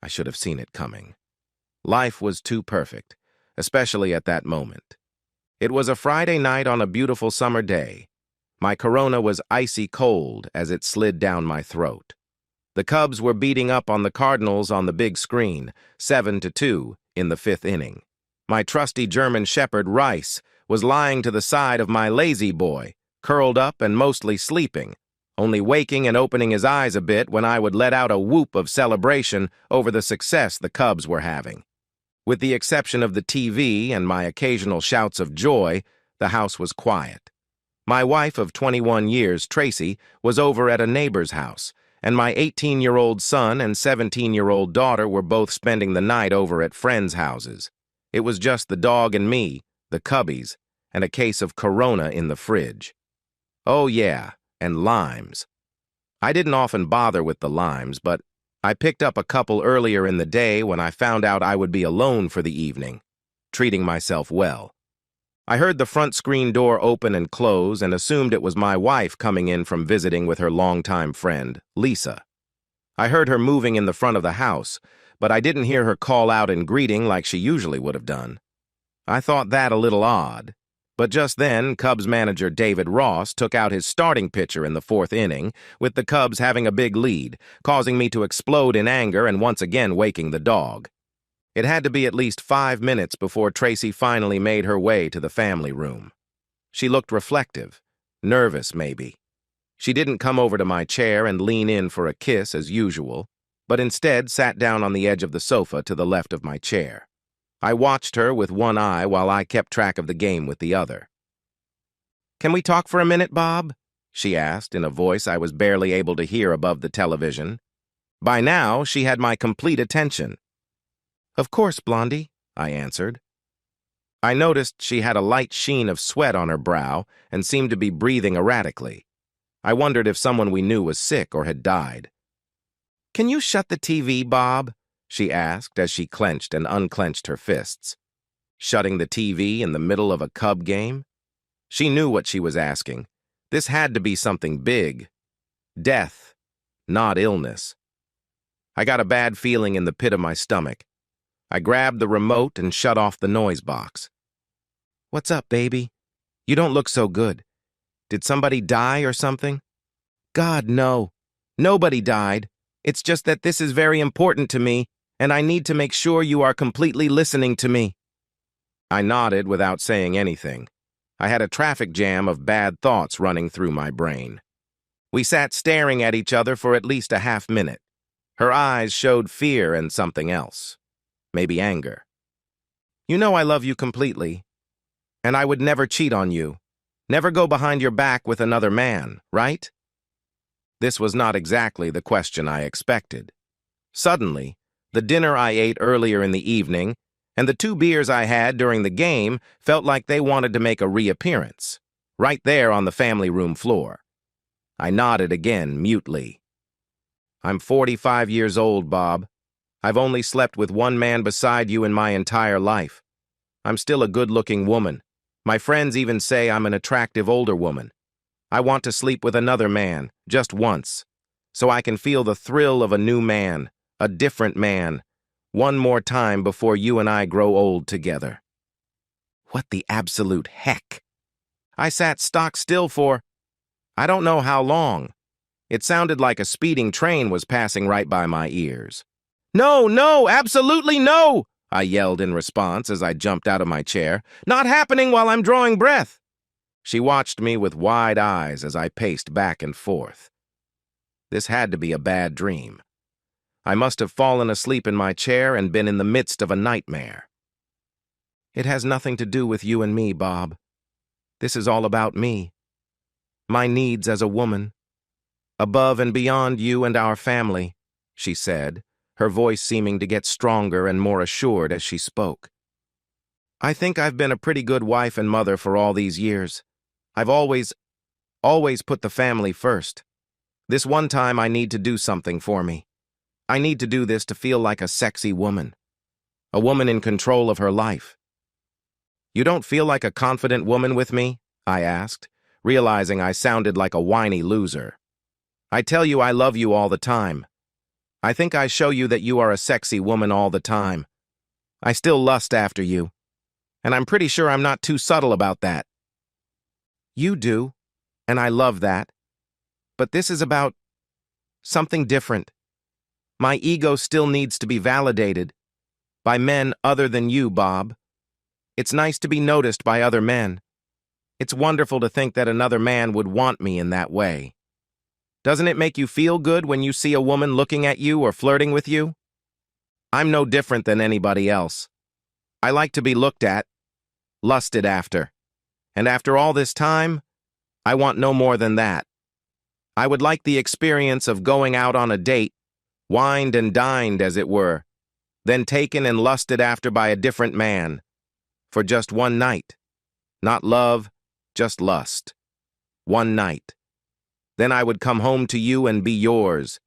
I should have seen it coming. Life was too perfect, especially at that moment. It was a Friday night on a beautiful summer day. My Corona was icy cold as it slid down my throat. The Cubs were beating up on the Cardinals on the big screen, 7-2, in the fifth inning. My trusty German Shepherd, Rice, was lying to the side of my lazy boy, curled up and mostly sleeping, only waking and opening his eyes a bit when I would let out a whoop of celebration over the success the Cubs were having. With the exception of the TV and my occasional shouts of joy, the house was quiet. My wife of 21 years, Tracy, was over at a neighbor's house, and my 18-year-old son and 17-year-old daughter were both spending the night over at friends' houses. It was just the dog and me, the Cubbies, and a case of Corona in the fridge. Oh yeah, and limes. I didn't often bother with the limes, but I picked up a couple earlier in the day when I found out I would be alone for the evening, treating myself well. I heard the front screen door open and close and assumed it was my wife coming in from visiting with her longtime friend, Lisa. I heard her moving in the front of the house, but I didn't hear her call out in greeting like she usually would have done. I thought that a little odd, but just then Cubs manager David Ross took out his starting pitcher in the fourth inning, with the Cubs having a big lead, causing me to explode in anger and once again waking the dog. It had to be at least 5 minutes before Tracy finally made her way to the family room. She looked reflective, nervous maybe. She didn't come over to my chair and lean in for a kiss as usual, but instead sat down on the edge of the sofa to the left of my chair. I watched her with one eye while I kept track of the game with the other. "Can we talk for a minute, Bob?" she asked in a voice I was barely able to hear above the television. By now, she had my complete attention. "Of course, Blondie," I answered. I noticed she had a light sheen of sweat on her brow and seemed to be breathing erratically. I wondered if someone we knew was sick or had died. "Can you shut the TV, Bob?" she asked as she clenched and unclenched her fists. Shutting the TV in the middle of a Cub game? She knew what she was asking. This had to be something big. Death, not illness. I got a bad feeling in the pit of my stomach. I grabbed the remote and shut off the noise box. "What's up, baby? You don't look so good. Did somebody die or something?" "God, no. Nobody died. It's just that this is very important to me, and I need to make sure you are completely listening to me." I nodded without saying anything. I had a traffic jam of bad thoughts running through my brain. We sat staring at each other for at least a half minute. Her eyes showed fear and something else. Maybe anger. "You know I love you completely, and I would never cheat on you, never go behind your back with another man, right?" This was not exactly the question I expected. Suddenly, the dinner I ate earlier in the evening and the 2 beers I had during the game felt like they wanted to make a reappearance, right there on the family room floor. I nodded again, mutely. "I'm 45 years old, Bob. I've only slept with one man beside you in my entire life. I'm still a good-looking woman. My friends even say I'm an attractive older woman. I want to sleep with another man, just once, so I can feel the thrill of a new man, a different man, one more time before you and I grow old together." What the absolute heck? I sat stock still for, I don't know how long. It sounded like a speeding train was passing right by my ears. "No, no, absolutely no!" I yelled in response as I jumped out of my chair. "Not happening while I'm drawing breath." She watched me with wide eyes as I paced back and forth. This had to be a bad dream. I must have fallen asleep in my chair and been in the midst of a nightmare. "It has nothing to do with you and me, Bob. This is all about me. My needs as a woman. Above and beyond you and our family," she said, her voice seeming to get stronger and more assured as she spoke. "I think I've been a pretty good wife and mother for all these years. I've always put the family first. This one time I need to do something for me. I need to do this to feel like a sexy woman. A woman in control of her life." "You don't feel like a confident woman with me?" I asked, realizing I sounded like a whiny loser. "I tell you I love you all the time. I think I show you that you are a sexy woman all the time. I still lust after you, and I'm pretty sure I'm not too subtle about that. You do, and I love that. But this is about something different. My ego still needs to be validated by men other than you, Bob. It's nice to be noticed by other men. It's wonderful to think that another man would want me in that way. Doesn't it make you feel good when you see a woman looking at you or flirting with you? I'm no different than anybody else. I like to be looked at, lusted after. And after all this time, I want no more than that. I would like the experience of going out on a date, wined and dined as it were, then taken and lusted after by a different man, for just one night. Not love, just lust. One night. Then I would come home to you and be yours.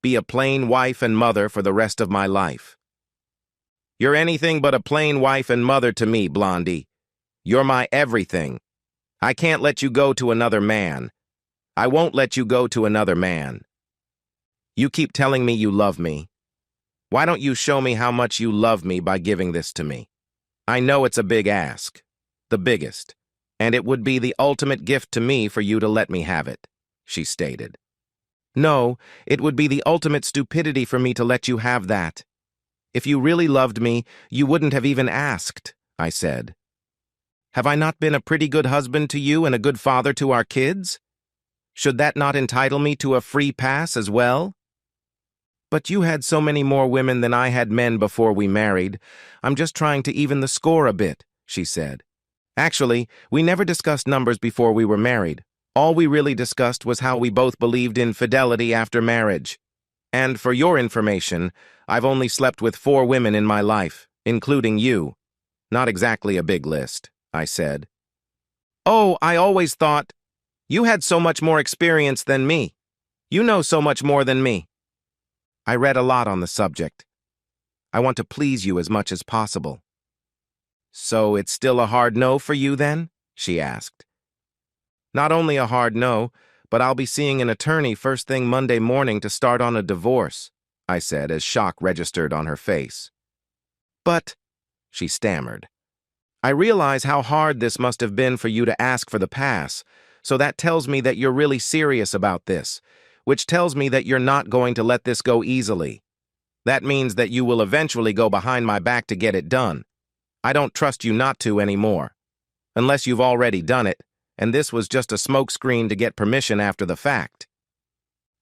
Be a plain wife and mother for the rest of my life. You're anything but a plain wife and mother to me, Blondie. You're my everything. I can't let you go to another man. I won't let you go to another man. You keep telling me you love me. Why don't you show me how much you love me by giving this to me? I know it's a big ask, the biggest, and it would be the ultimate gift to me for you to let me have it, she stated. No, it would be the ultimate stupidity for me to let you have that. If you really loved me, you wouldn't have even asked, I said. Have I not been a pretty good husband to you and a good father to our kids? Should that not entitle me to a free pass as well? But you had so many more women than I had men before we married. I'm just trying to even the score a bit, she said. Actually, we never discussed numbers before we were married. All we really discussed was how we both believed in fidelity after marriage. And for your information, I've only slept with 4 women in my life, including you. Not exactly a big list, I said. Oh, I always thought you had so much more experience than me. You know so much more than me. I read a lot on the subject. I want to please you as much as possible. So it's still a hard no for you then? She asked. Not only a hard no, but I'll be seeing an attorney first thing Monday morning to start on a divorce, I said as shock registered on her face. But, she stammered, I realize how hard this must have been for you to ask for the pass, so that tells me that you're really serious about this, which tells me that you're not going to let this go easily. That means that you will eventually go behind my back to get it done. I don't trust you not to anymore. Unless you've already done it, and this was just a smokescreen to get permission after the fact.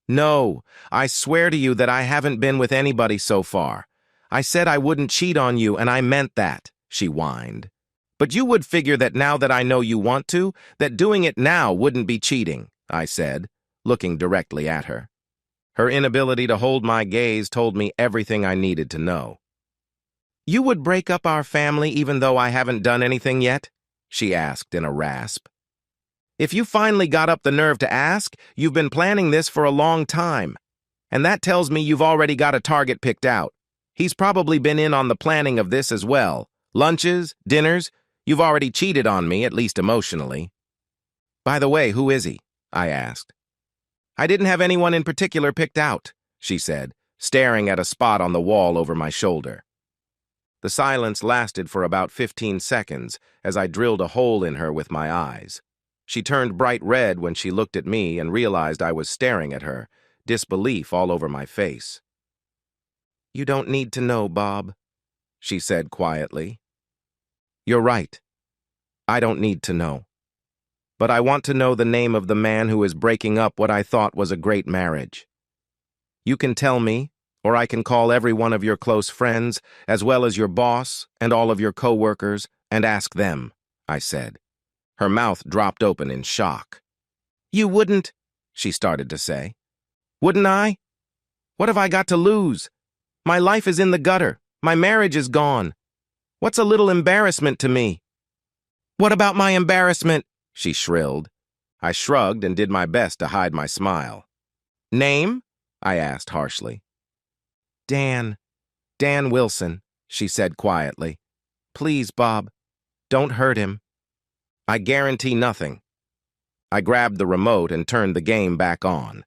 No, I swear to you that I haven't been with anybody so far. I said I wouldn't cheat on you, and I meant that, she whined. But you would figure that now that I know you want to, that doing it now wouldn't be cheating, I said, looking directly at her. Her inability to hold my gaze told me everything I needed to know. You would break up our family even though I haven't done anything yet? She asked in a rasp. If you finally got up the nerve to ask, you've been planning this for a long time. And that tells me you've already got a target picked out. He's probably been in on the planning of this as well. Lunches, dinners, you've already cheated on me, at least emotionally. By the way, who is he? I asked. I didn't have anyone in particular picked out, she said, staring at a spot on the wall over my shoulder. The silence lasted for about 15 seconds as I drilled a hole in her with my eyes. She turned bright red when she looked at me and realized I was staring at her, disbelief all over my face. You don't need to know, Bob, she said quietly. You're right. I don't need to know. But I want to know the name of the man who is breaking up what I thought was a great marriage. You can tell me, or I can call every one of your close friends, as well as your boss and all of your co-workers, and ask them, I said. Her mouth dropped open in shock. You wouldn't, she started to say. Wouldn't I? What have I got to lose? My life is in the gutter. My marriage is gone. What's a little embarrassment to me? What about my embarrassment? She shrilled. I shrugged and did my best to hide my smile. Name? I asked harshly. Dan Wilson, she said quietly. Please, Bob, don't hurt him. I guarantee nothing. I grabbed the remote and turned the game back on.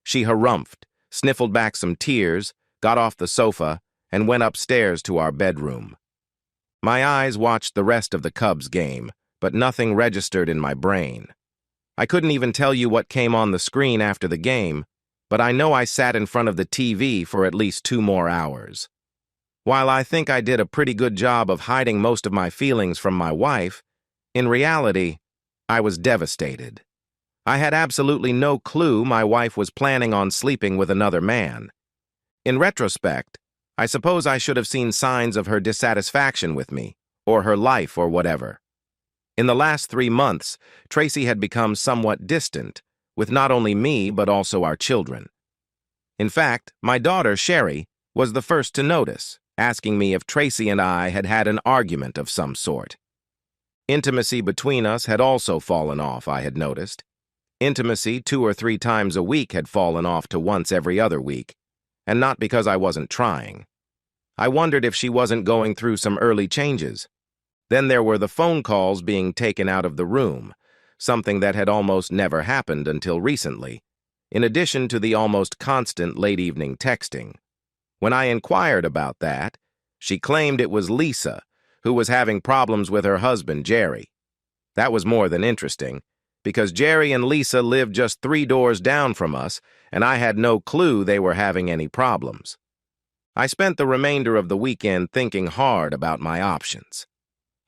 She harumphed, sniffled back some tears, got off the sofa, and went upstairs to our bedroom. My eyes watched the rest of the Cubs game, but nothing registered in my brain. I couldn't even tell you what came on the screen after the game, but I know I sat in front of the TV for at least 2 more hours. While I think I did a pretty good job of hiding most of my feelings from my wife, in reality, I was devastated. I had absolutely no clue my wife was planning on sleeping with another man. In retrospect, I suppose I should have seen signs of her dissatisfaction with me, or her life or whatever. In the last 3 months, Tracy had become somewhat distant, with not only me but also our children. In fact, my daughter, Sherry, was the first to notice, asking me if Tracy and I had had an argument of some sort. Intimacy between us had also fallen off, I had noticed. Intimacy 2 or 3 times a week had fallen off to once every other week, and not because I wasn't trying. I wondered if she wasn't going through some early changes. Then there were the phone calls being taken out of the room, something that had almost never happened until recently, in addition to the almost constant late-evening texting. When I inquired about that, she claimed it was Lisa, who was having problems with her husband, Jerry. That was more than interesting, because Jerry and Lisa lived just 3 doors down from us, and I had no clue they were having any problems. I spent the remainder of the weekend thinking hard about my options.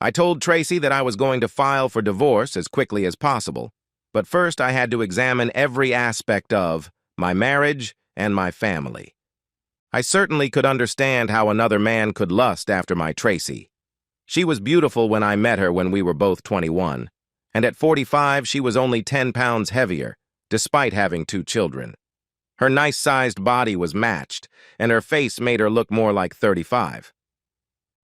I told Tracy that I was going to file for divorce as quickly as possible, but first I had to examine every aspect of my marriage and my family. I certainly could understand how another man could lust after my Tracy. She was beautiful when I met her when we were both 21, and at 45 she was only 10 pounds heavier, despite having 2 children. Her nice-sized body was matched, and her face made her look more like 35.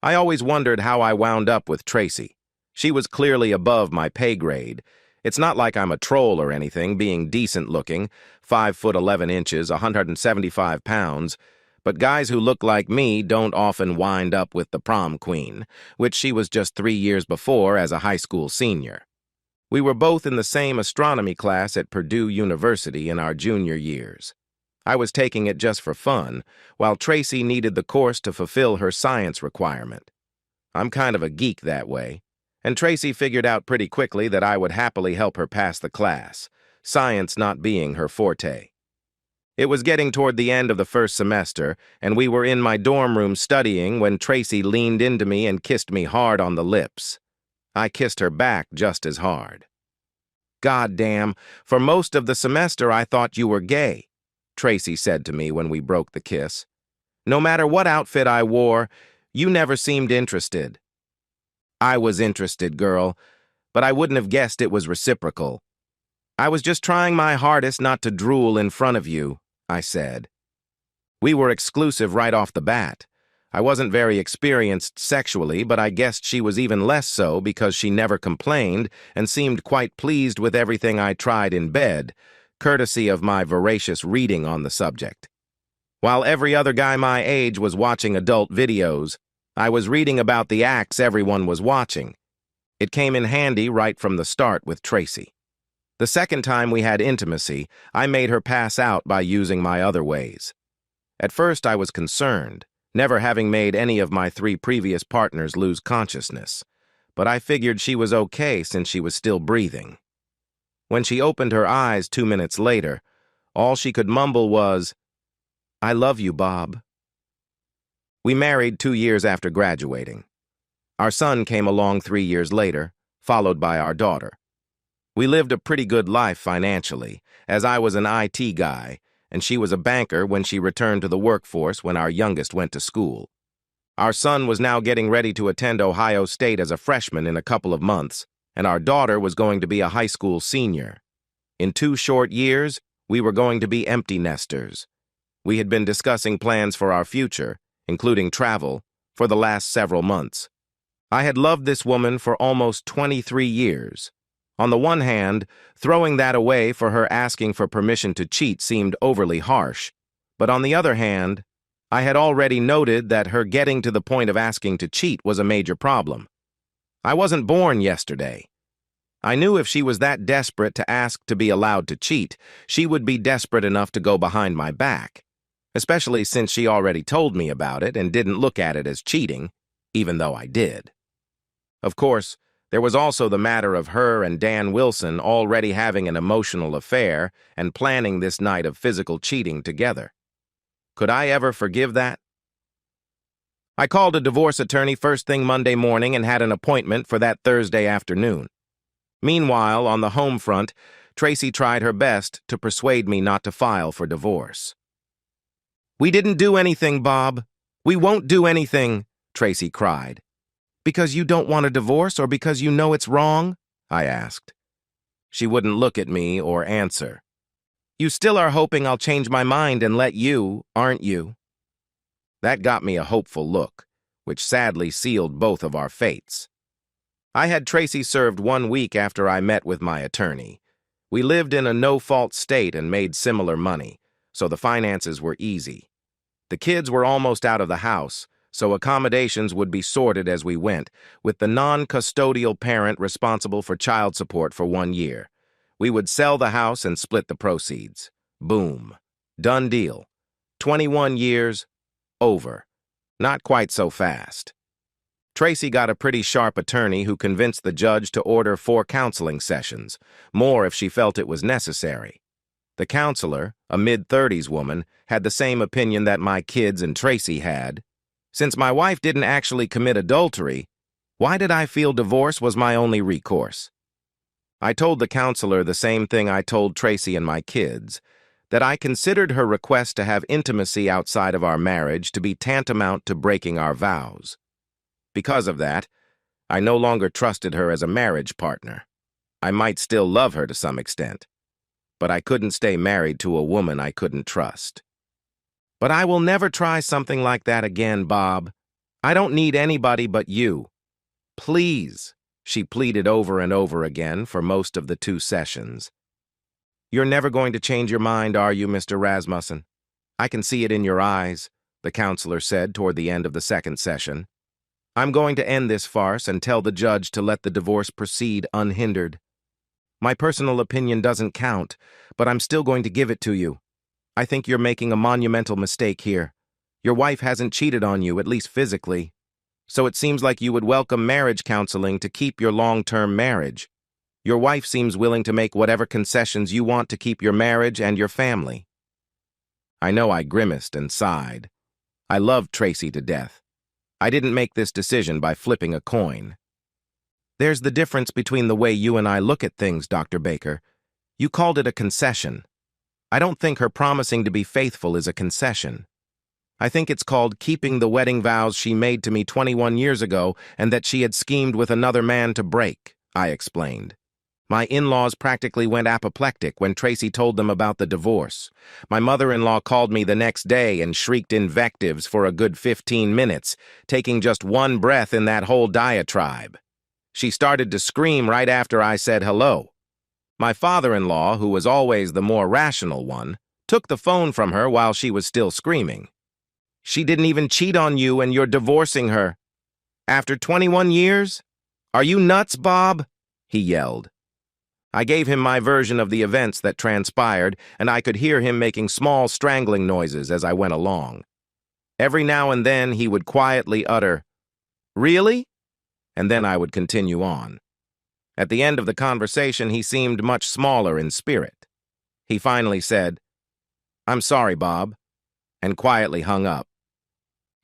I always wondered how I wound up with Tracy. She was clearly above my pay grade. It's not like I'm a troll or anything, being decent-looking, 5 foot 11 inches, 175 pounds, but guys who look like me don't often wind up with the prom queen, which she was just 3 years before as a high school senior. We were both in the same astronomy class at Purdue University in our junior years. I was taking it just for fun, while Tracy needed the course to fulfill her science requirement. I'm kind of a geek that way, and Tracy figured out pretty quickly that I would happily help her pass the class, science not being her forte. It was getting toward the end of the first semester, and we were in my dorm room studying when Tracy leaned into me and kissed me hard on the lips. I kissed her back just as hard. "God damn, for most of the semester I thought you were gay," Tracy said to me when we broke the kiss. "No matter what outfit I wore, you never seemed interested." I was interested, girl, but I wouldn't have guessed it was reciprocal. "I was just trying my hardest not to drool in front of you," I said. We were exclusive right off the bat. I wasn't very experienced sexually, but I guessed she was even less so because she never complained and seemed quite pleased with everything I tried in bed, courtesy of my voracious reading on the subject. While every other guy my age was watching adult videos, I was reading about the acts everyone was watching. It came in handy right from the start with Tracy. The second time we had intimacy, I made her pass out by using my other ways. At first I was concerned, never having made any of my 3 previous partners lose consciousness, but I figured she was okay since she was still breathing. When she opened her eyes 2 minutes later, all she could mumble was, "I love you, Bob." We married 2 years after graduating. Our son came along 3 years later, followed by our daughter. We lived a pretty good life financially, as I was an IT guy, and she was a banker when she returned to the workforce when our youngest went to school. Our son was now getting ready to attend Ohio State as a freshman in a couple of months, and our daughter was going to be a high school senior. In 2 short years, we were going to be empty nesters. We had been discussing plans for our future, including travel, for the last several months. I had loved this woman for almost 23 years. On the one hand, throwing that away for her asking for permission to cheat seemed overly harsh, but on the other hand, I had already noted that her getting to the point of asking to cheat was a major problem. I wasn't born yesterday. I knew if she was that desperate to ask to be allowed to cheat, she would be desperate enough to go behind my back. especially since she already told me about it and didn't look at it as cheating, even though I did. Of course, there was also the matter of her and Dan Wilson already having an emotional affair and planning this night of physical cheating together. Could I ever forgive that? I called a divorce attorney first thing Monday morning and had an appointment for that Thursday afternoon. Meanwhile, on the home front, Tracy tried her best to persuade me not to file for divorce. "We didn't do anything, Bob. We won't do anything," Tracy cried. "Because you don't want a divorce or because you know it's wrong?" I asked. She wouldn't look at me or answer. "You still are hoping I'll change my mind and let you, aren't you?" That got me a hopeful look, which sadly sealed both of our fates. I had Tracy served 1 week after I met with my attorney. We lived in a no-fault state and made similar money, so the finances were easy. The kids were almost out of the house, so accommodations would be sorted as we went, with the non-custodial parent responsible for child support for 1 year. We would sell the house and split the proceeds. Boom. Done deal. 21 years, over. Not quite so fast. Tracy got a pretty sharp attorney who convinced the judge to order 4 counseling sessions, more if she felt it was necessary. The counselor, a mid-30s woman, had the same opinion that my kids and Tracy had. Since my wife didn't actually commit adultery, why did I feel divorce was my only recourse? I told the counselor the same thing I told Tracy and my kids, that I considered her request to have intimacy outside of our marriage to be tantamount to breaking our vows. Because of that, I no longer trusted her as a marriage partner. I might still love her to some extent, but I couldn't stay married to a woman I couldn't trust. "But I will never try something like that again, Bob. I don't need anybody but you. Please," she pleaded over and over again for most of the 2 sessions. "You're never going to change your mind, are you, Mr. Rasmussen? I can see it in your eyes," the counselor said toward the end of the 2nd session. "I'm going to end this farce and tell the judge to let the divorce proceed unhindered. My personal opinion doesn't count, but I'm still going to give it to you. I think you're making a monumental mistake here. Your wife hasn't cheated on you, at least physically. So it seems like you would welcome marriage counseling to keep your long-term marriage. Your wife seems willing to make whatever concessions you want to keep your marriage and your family." I know I grimaced and sighed. I loved Tracy to death. I didn't make this decision by flipping a coin. "There's the difference between the way you and I look at things, Dr. Baker. You called it a concession. I don't think her promising to be faithful is a concession. I think it's called keeping the wedding vows she made to me 21 years ago and that she had schemed with another man to break," I explained. "My in-laws practically went apoplectic when Tracy told them about the divorce. My mother-in-law called me the next day and shrieked invectives for a good 15 minutes, taking just one breath in that whole diatribe. She started to scream right after I said hello. My father-in-law, who was always the more rational one, took the phone from her while she was still screaming. 'She didn't even cheat on you and you're divorcing her. After 21 years? Are you nuts, Bob?' he yelled. I gave him my version of the events that transpired, and I could hear him making small strangling noises as I went along. Every now and then he would quietly utter, 'Really?' And then I would continue on. At the end of the conversation, he seemed much smaller in spirit. He finally said, 'I'm sorry, Bob,' and quietly hung up.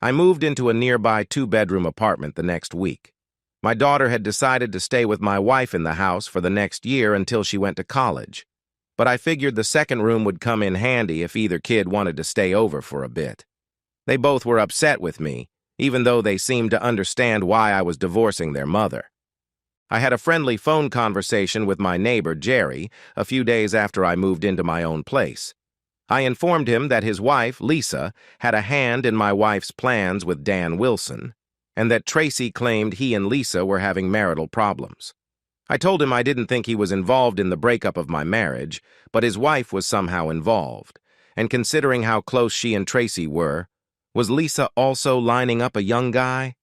I moved into a nearby 2-bedroom apartment the next week. My daughter had decided to stay with my wife in the house for the next year until she went to college, but I figured the second room would come in handy if either kid wanted to stay over for a bit. They both were upset with me, even though they seemed to understand why I was divorcing their mother. I had a friendly phone conversation with my neighbor, Jerry, a few days after I moved into my own place. I informed him that his wife, Lisa, had a hand in my wife's plans with Dan Wilson, and that Tracy claimed he and Lisa were having marital problems. I told him I didn't think he was involved in the breakup of my marriage, but his wife was somehow involved, and considering how close she and Tracy were, was Lisa also lining up a young guy?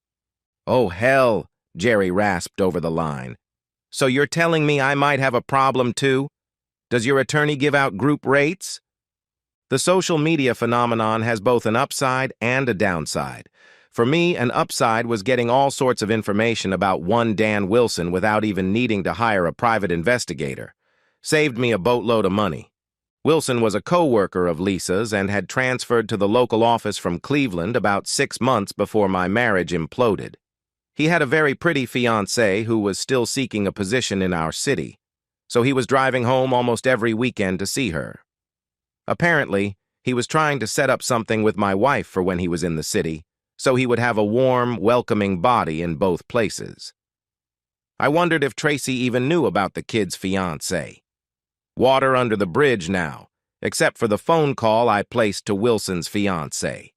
"Oh, hell," Jerry rasped over the line. "So you're telling me I might have a problem too? Does your attorney give out group rates?" The social media phenomenon has both an upside and a downside. For me, an upside was getting all sorts of information about one Dan Wilson without even needing to hire a private investigator. Saved me a boatload of money. Wilson was a co-worker of Lisa's and had transferred to the local office from Cleveland about 6 months before my marriage imploded. He had a very pretty fiancée who was still seeking a position in our city, so he was driving home almost every weekend to see her. Apparently, he was trying to set up something with my wife for when he was in the city, so he would have a warm, welcoming body in both places. I wondered if Tracy even knew about the kid's fiancée. Water under the bridge now, except for the phone call I placed to Wilson's fiancée.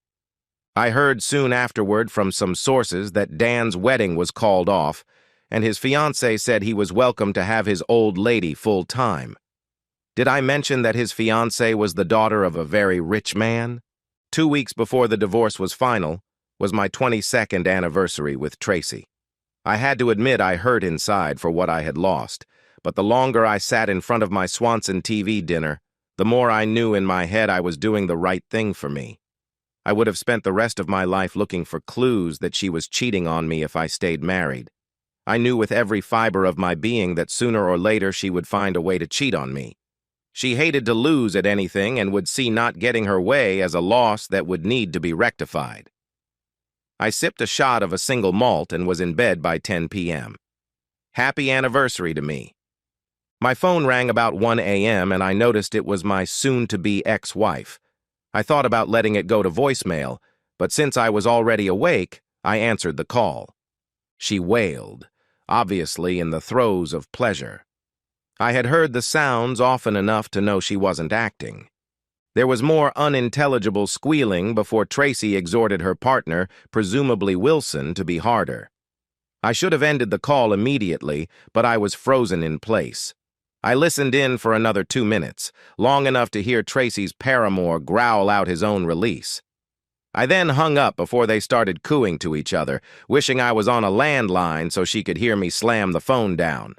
I heard soon afterward from some sources that Dan's wedding was called off, and his fiancée said he was welcome to have his old lady full-time. Did I mention that his fiancée was the daughter of a very rich man? 2 weeks before the divorce was final was my 22nd anniversary with Tracy. I had to admit I hurt inside for what I had lost, but the longer I sat in front of my Swanson TV dinner, the more I knew in my head I was doing the right thing for me. I would have spent the rest of my life looking for clues that she was cheating on me if I stayed married. I knew with every fiber of my being that sooner or later she would find a way to cheat on me. She hated to lose at anything and would see not getting her way as a loss that would need to be rectified. I sipped a shot of a single malt and was in bed by 10 p.m. Happy anniversary to me. My phone rang about 1 a.m. and I noticed it was my soon-to-be ex-wife. I thought about letting it go to voicemail, but since I was already awake, I answered the call. She wailed, obviously in the throes of pleasure. I had heard the sounds often enough to know she wasn't acting. There was more unintelligible squealing before Tracy exhorted her partner, presumably Wilson, to be harder. I should have ended the call immediately, but I was frozen in place. I listened in for another 2 minutes, long enough to hear Tracy's paramour growl out his own release. I then hung up before they started cooing to each other, wishing I was on a landline so she could hear me slam the phone down.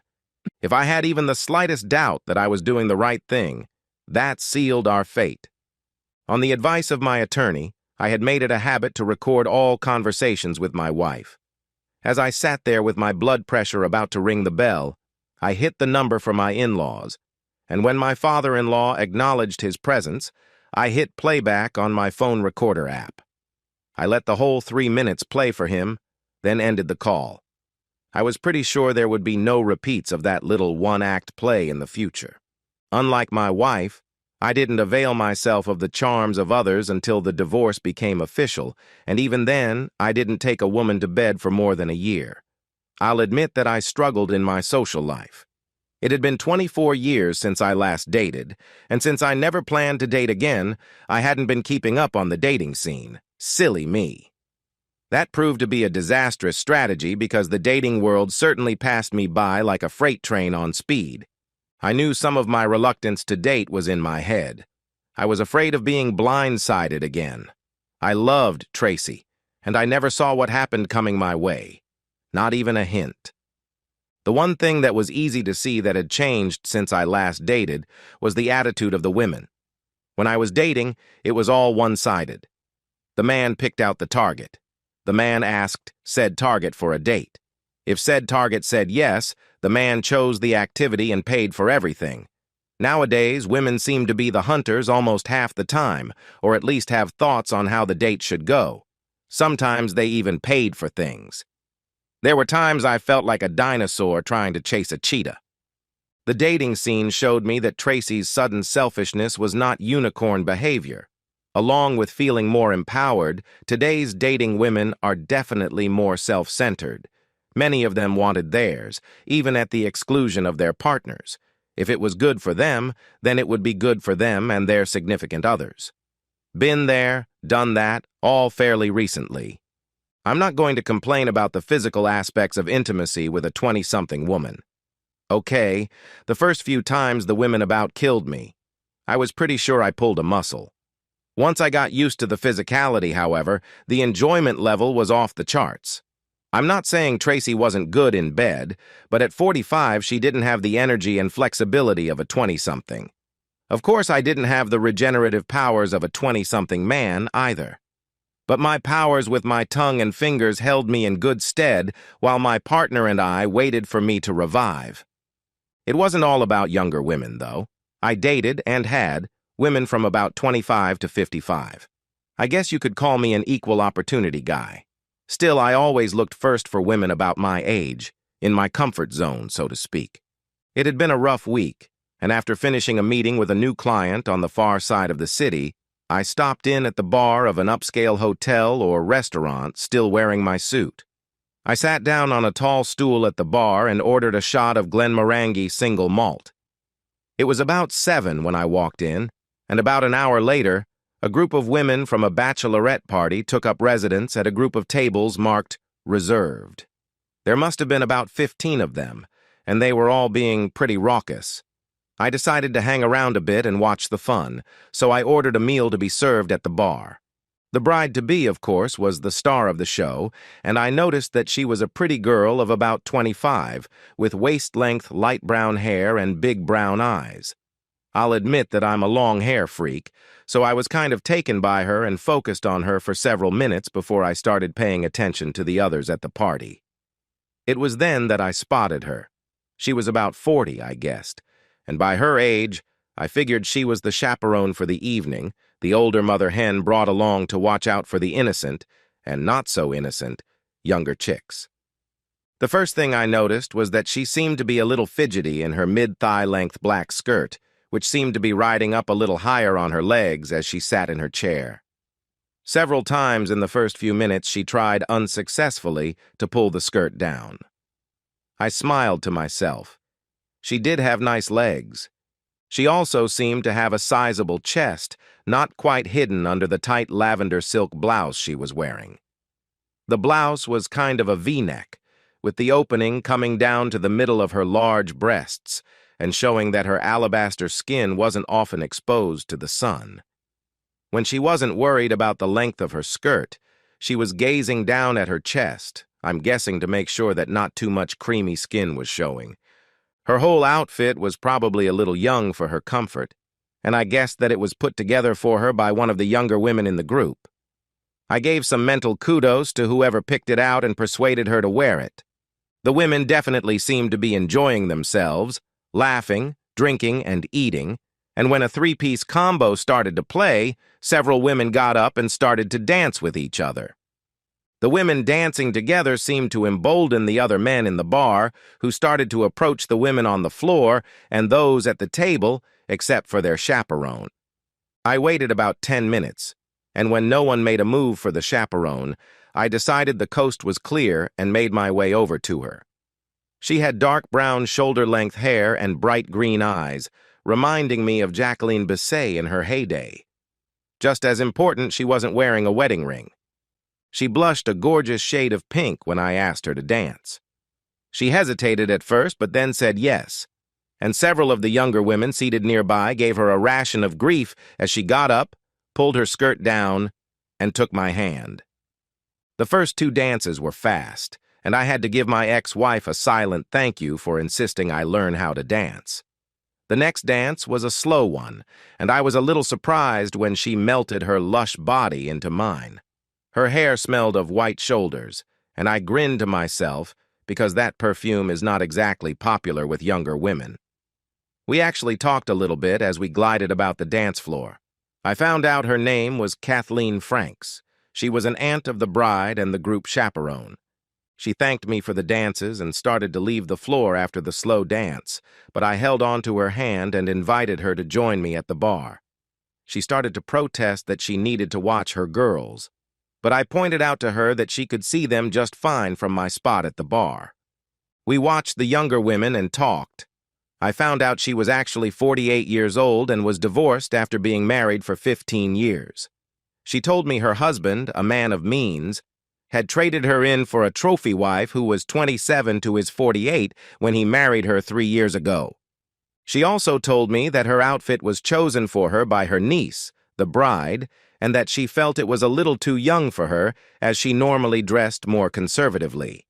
If I had even the slightest doubt that I was doing the right thing, that sealed our fate. On the advice of my attorney, I had made it a habit to record all conversations with my wife. As I sat there with my blood pressure about to ring the bell, I hit the number for my in-laws, and when my father-in-law acknowledged his presence, I hit playback on my phone recorder app. I let the whole 3 minutes play for him, then ended the call. I was pretty sure there would be no repeats of that little one-act play in the future. Unlike my wife, I didn't avail myself of the charms of others until the divorce became official, and even then, I didn't take a woman to bed for more than a year. I'll admit that I struggled in my social life. It had been 24 years since I last dated, and since I never planned to date again, I hadn't been keeping up on the dating scene. Silly me. That proved to be a disastrous strategy because the dating world certainly passed me by like a freight train on speed. I knew some of my reluctance to date was in my head. I was afraid of being blindsided again. I loved Tracy, and I never saw what happened coming my way. Not even a hint. The one thing that was easy to see that had changed since I last dated was the attitude of the women. When I was dating, it was all one-sided. The man picked out the target. The man asked said target for a date. If said target said yes, the man chose the activity and paid for everything. Nowadays, women seem to be the hunters almost half the time, or at least have thoughts on how the date should go. Sometimes they even paid for things. There were times I felt like a dinosaur trying to chase a cheetah. The dating scene showed me that Tracy's sudden selfishness was not unicorn behavior. Along with feeling more empowered, today's dating women are definitely more self-centered. Many of them wanted theirs, even at the exclusion of their partners. If it was good for them, then it would be good for them and their significant others. Been there, done that, all fairly recently. I'm not going to complain about the physical aspects of intimacy with a 20-something woman. Okay, the first few times the women about killed me. I was pretty sure I pulled a muscle. Once I got used to the physicality, however, the enjoyment level was off the charts. I'm not saying Tracy wasn't good in bed, but at 45 she didn't have the energy and flexibility of a 20-something. Of course, I didn't have the regenerative powers of a 20-something man either. But my powers with my tongue and fingers held me in good stead while my partner and I waited for me to revive. It wasn't all about younger women, though. I dated and had women from about 25 to 55. I guess you could call me an equal opportunity guy. Still, I always looked first for women about my age, in my comfort zone, so to speak. It had been a rough week, and after finishing a meeting with a new client on the far side of the city, I stopped in at the bar of an upscale hotel or restaurant, still wearing my suit. I sat down on a tall stool at the bar and ordered a shot of Glenmorangie single malt. It was about 7 when I walked in, and about an hour later, a group of women from a bachelorette party took up residence at a group of tables marked reserved. There must have been about 15 of them, and they were all being pretty raucous. I decided to hang around a bit and watch the fun, so I ordered a meal to be served at the bar. The bride-to-be, of course, was the star of the show, and I noticed that she was a pretty girl of about 25, with waist-length light brown hair and big brown eyes. I'll admit that I'm a long hair freak, so I was kind of taken by her and focused on her for several minutes before I started paying attention to the others at the party. It was then that I spotted her. She was about 40, I guessed, and by her age, I figured she was the chaperone for the evening, the older mother hen brought along to watch out for the innocent, and not so innocent, younger chicks. The first thing I noticed was that she seemed to be a little fidgety in her mid-thigh length black skirt, which seemed to be riding up a little higher on her legs as she sat in her chair. Several times in the first few minutes she tried unsuccessfully to pull the skirt down. I smiled to myself. She did have nice legs. She also seemed to have a sizable chest, not quite hidden under the tight lavender silk blouse she was wearing. The blouse was kind of a V-neck, with the opening coming down to the middle of her large breasts and showing that her alabaster skin wasn't often exposed to the sun. When she wasn't worried about the length of her skirt, she was gazing down at her chest, I'm guessing to make sure that not too much creamy skin was showing. Her whole outfit was probably a little young for her comfort, and I guessed that it was put together for her by one of the younger women in the group. I gave some mental kudos to whoever picked it out and persuaded her to wear it. The women definitely seemed to be enjoying themselves, laughing, drinking, and eating, and when a three-piece combo started to play, several women got up and started to dance with each other. The women dancing together seemed to embolden the other men in the bar, who started to approach the women on the floor and those at the table, except for their chaperone. I waited about 10 minutes, and when no one made a move for the chaperone, I decided the coast was clear and made my way over to her. She had dark brown shoulder-length hair and bright green eyes, reminding me of Jacqueline Bisset in her heyday. Just as important, she wasn't wearing a wedding ring. She blushed a gorgeous shade of pink when I asked her to dance. She hesitated at first, but then said yes, and several of the younger women seated nearby gave her a ration of grief as she got up, pulled her skirt down, and took my hand. The first 2 dances were fast, and I had to give my ex-wife a silent thank you for insisting I learn how to dance. The next dance was a slow one, and I was a little surprised when she melted her lush body into mine. Her hair smelled of white shoulders, and I grinned to myself because that perfume is not exactly popular with younger women. We actually talked a little bit as we glided about the dance floor. I found out her name was Kathleen Franks. She was an aunt of the bride and the group chaperone. She thanked me for the dances and started to leave the floor after the slow dance, but I held on to her hand and invited her to join me at the bar. She started to protest that she needed to watch her girls, but I pointed out to her that she could see them just fine from my spot at the bar. We watched the younger women and talked. I found out she was actually 48 years old and was divorced after being married for 15 years. She told me her husband, a man of means, had traded her in for a trophy wife who was 27 to his 48 when he married her 3 years ago. She also told me that her outfit was chosen for her by her niece, the bride, and that she felt it was a little too young for her, as she normally dressed more conservatively.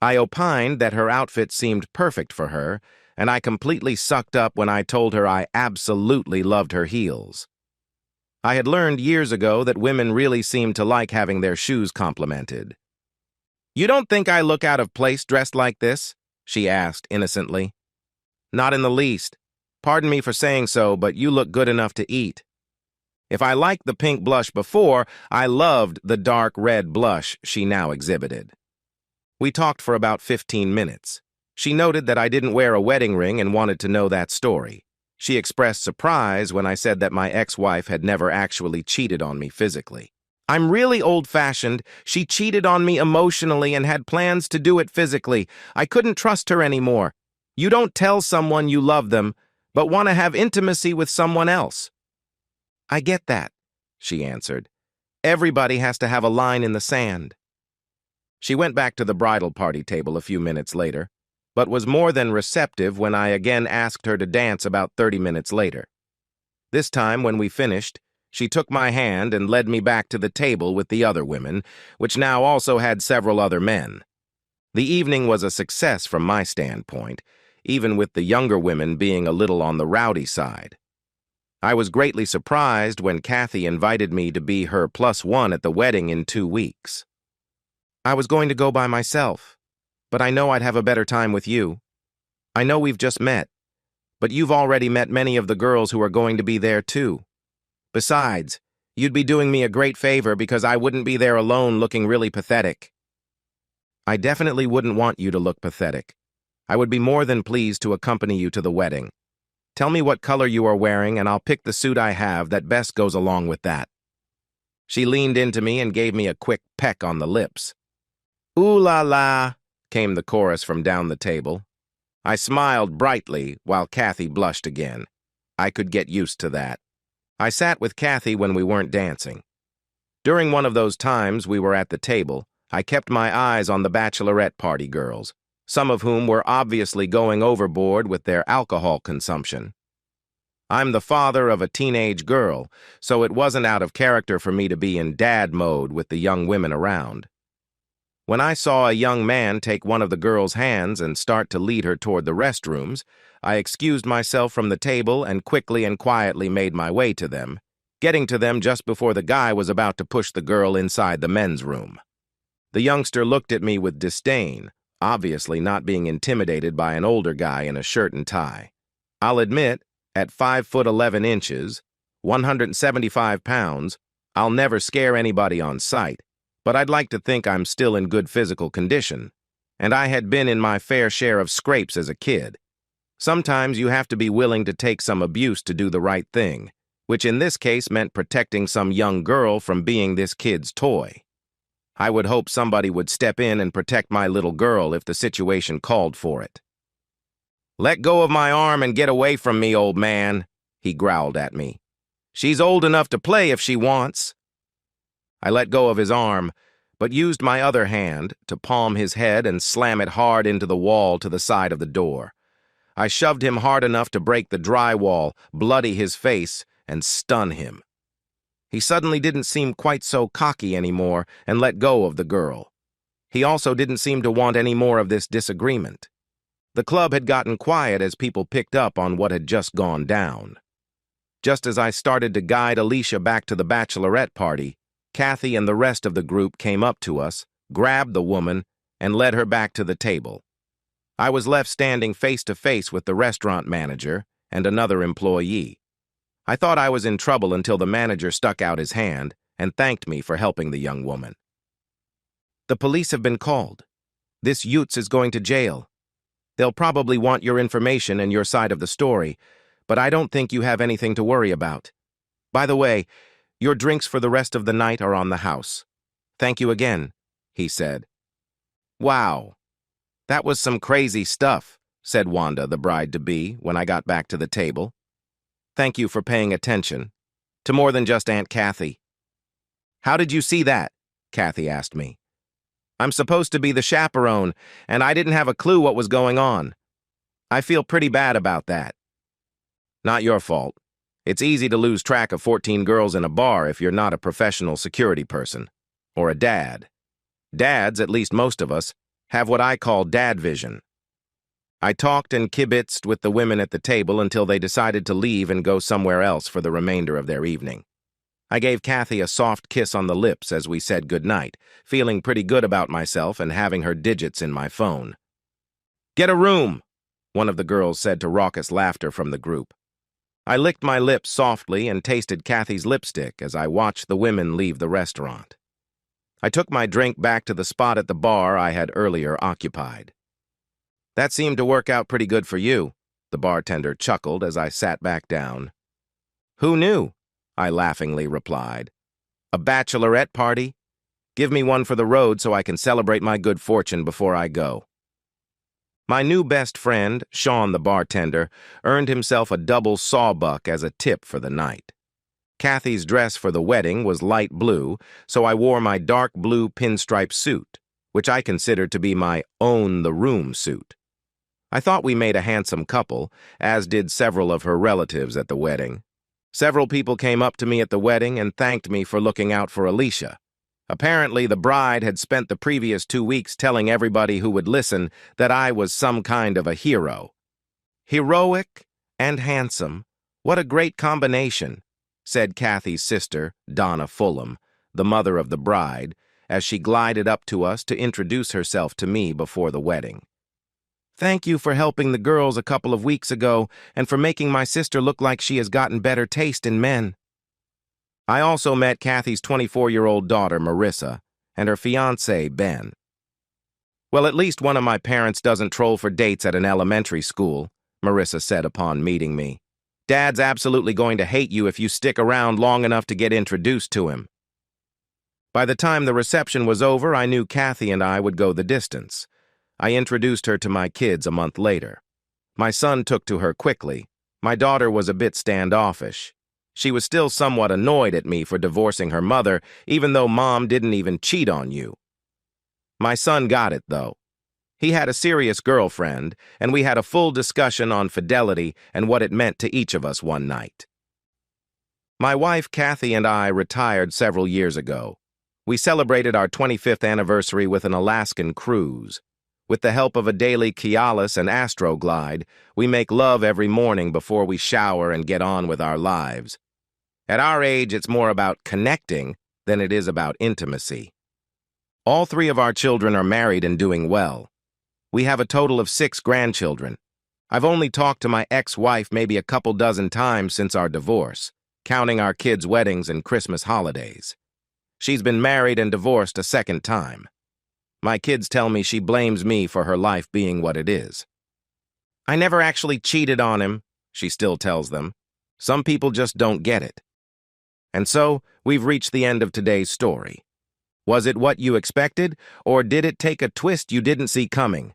I opined that her outfit seemed perfect for her, and I completely sucked up when I told her I absolutely loved her heels. I had learned years ago that women really seem to like having their shoes complimented. "You don't think I look out of place dressed like this?" she asked innocently. "Not in the least. Pardon me for saying so, but you look good enough to eat." If I liked the pink blush before, I loved the dark red blush she now exhibited. We talked for about 15 minutes. She noted that I didn't wear a wedding ring and wanted to know that story. She expressed surprise when I said that my ex-wife had never actually cheated on me physically. "I'm really old-fashioned. She cheated on me emotionally and had plans to do it physically. I couldn't trust her anymore. You don't tell someone you love them, but want to have intimacy with someone else." "I get that," she answered. "Everybody has to have a line in the sand." She went back to the bridal party table a few minutes later, but was more than receptive when I again asked her to dance about 30 minutes later. This time, when we finished, she took my hand and led me back to the table with the other women, which now also had several other men. The evening was a success from my standpoint, even with the younger women being a little on the rowdy side. I was greatly surprised when Kathy invited me to be her +1 at the wedding in 2 weeks. "I was going to go by myself, but I know I'd have a better time with you. I know we've just met, but you've already met many of the girls who are going to be there too. Besides, you'd be doing me a great favor because I wouldn't be there alone looking really pathetic." "I definitely wouldn't want you to look pathetic. I would be more than pleased to accompany you to the wedding. Tell me what color you are wearing and I'll pick the suit I have that best goes along with that." She leaned into me and gave me a quick peck on the lips. "Ooh la la," came the chorus from down the table. I smiled brightly while Kathy blushed again. I could get used to that. I sat with Kathy when we weren't dancing. During one of those times we were at the table, I kept my eyes on the bachelorette party girls, some of whom were obviously going overboard with their alcohol consumption. I'm the father of a teenage girl, so it wasn't out of character for me to be in dad mode with the young women around. When I saw a young man take one of the girls' hands and start to lead her toward the restrooms, I excused myself from the table and quickly and quietly made my way to them, getting to them just before the guy was about to push the girl inside the men's room. The youngster looked at me with disdain, obviously not being intimidated by an older guy in a shirt and tie. I'll admit, at 5'11", 175 pounds, I'll never scare anybody on sight, but I'd like to think I'm still in good physical condition, and I had been in my fair share of scrapes as a kid. Sometimes you have to be willing to take some abuse to do the right thing, which in this case meant protecting some young girl from being this kid's toy. I would hope somebody would step in and protect my little girl if the situation called for it. "Let go of my arm and get away from me, old man," he growled at me. "She's old enough to play if she wants." I let go of his arm, but used my other hand to palm his head and slam it hard into the wall to the side of the door. I shoved him hard enough to break the drywall, bloody his face, and stun him. He suddenly didn't seem quite so cocky anymore and let go of the girl. He also didn't seem to want any more of this disagreement. The club had gotten quiet as people picked up on what had just gone down. Just as I started to guide Alicia back to the bachelorette party, Kathy and the rest of the group came up to us, grabbed the woman, and led her back to the table. I was left standing face to face with the restaurant manager and another employee. I thought I was in trouble until the manager stuck out his hand and thanked me for helping the young woman. "The police have been called. This Utes is going to jail. They'll probably want your information and your side of the story, but I don't think you have anything to worry about. By the way, your drinks for the rest of the night are on the house. Thank you again," he said. "Wow, that was some crazy stuff," said Wanda, the bride-to-be, when I got back to the table. "Thank you for paying attention. To more than just Aunt Kathy." "How did you see that?" Kathy asked me. "I'm supposed to be the chaperone, and I didn't have a clue what was going on. I feel pretty bad about that." "Not your fault. It's easy to lose track of 14 girls in a bar if you're not a professional security person. Or a dad. Dads, at least most of us, have what I call dad vision. I talked and kibitzed with the women at the table until they decided to leave and go somewhere else for the remainder of their evening. I gave Kathy a soft kiss on the lips as we said goodnight, feeling pretty good about myself and having her digits in my phone. "Get a room," one of the girls said to raucous laughter from the group. I licked my lips softly and tasted Kathy's lipstick as I watched the women leave the restaurant. I took my drink back to the spot at the bar I had earlier occupied. "That seemed to work out pretty good for you," the bartender chuckled as I sat back down. "Who knew?" I laughingly replied. "A bachelorette party? Give me one for the road so I can celebrate my good fortune before I go." My new best friend, Sean the bartender, earned himself a double sawbuck as a tip for the night. Kathy's dress for the wedding was light blue, so I wore my dark blue pinstripe suit, which I considered to be my own-the-room suit. I thought we made a handsome couple, as did several of her relatives at the wedding. Several people came up to me at the wedding and thanked me for looking out for Alicia. Apparently, the bride had spent the previous 2 weeks telling everybody who would listen that I was some kind of a hero. "Heroic and handsome. What a great combination," said Kathy's sister, Donna Fulham, the mother of the bride, as she glided up to us to introduce herself to me before the wedding. "Thank you for helping the girls a couple of weeks ago and for making my sister look like she has gotten better taste in men." I also met Kathy's 24-year-old daughter, Marissa, and her fiancé, Ben. "Well, at least one of my parents doesn't troll for dates at an elementary school," Marissa said upon meeting me. "Dad's absolutely going to hate you if you stick around long enough to get introduced to him." By the time the reception was over, I knew Kathy and I would go the distance. I introduced her to my kids a month later. My son took to her quickly. My daughter was a bit standoffish. She was still somewhat annoyed at me for divorcing her mother, even though Mom didn't even cheat on you. My son got it, though. He had a serious girlfriend, and we had a full discussion on fidelity and what it meant to each of us one night. My wife, Kathy, and I retired several years ago. We celebrated our 25th anniversary with an Alaskan cruise. With the help of a daily Cialis and Astroglide, we make love every morning before we shower and get on with our lives. At our age, it's more about connecting than it is about intimacy. All 3 of our children are married and doing well. We have a total of 6 grandchildren. I've only talked to my ex-wife maybe a couple dozen times since our divorce, counting our kids' weddings and Christmas holidays. She's been married and divorced a second time. My kids tell me she blames me for her life being what it is. "I never actually cheated on him," she still tells them. "Some people just don't get it." And so, we've reached the end of today's story. Was it what you expected, or did it take a twist you didn't see coming?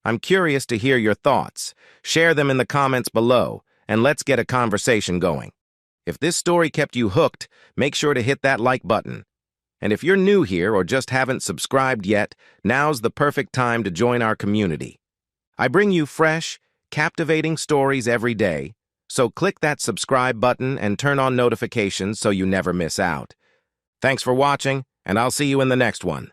I'm curious to hear your thoughts. Share them in the comments below, and let's get a conversation going. If this story kept you hooked, make sure to hit that like button. And if you're new here or just haven't subscribed yet, now's the perfect time to join our community. I bring you fresh, captivating stories every day, so click that subscribe button and turn on notifications so you never miss out. Thanks for watching, and I'll see you in the next one.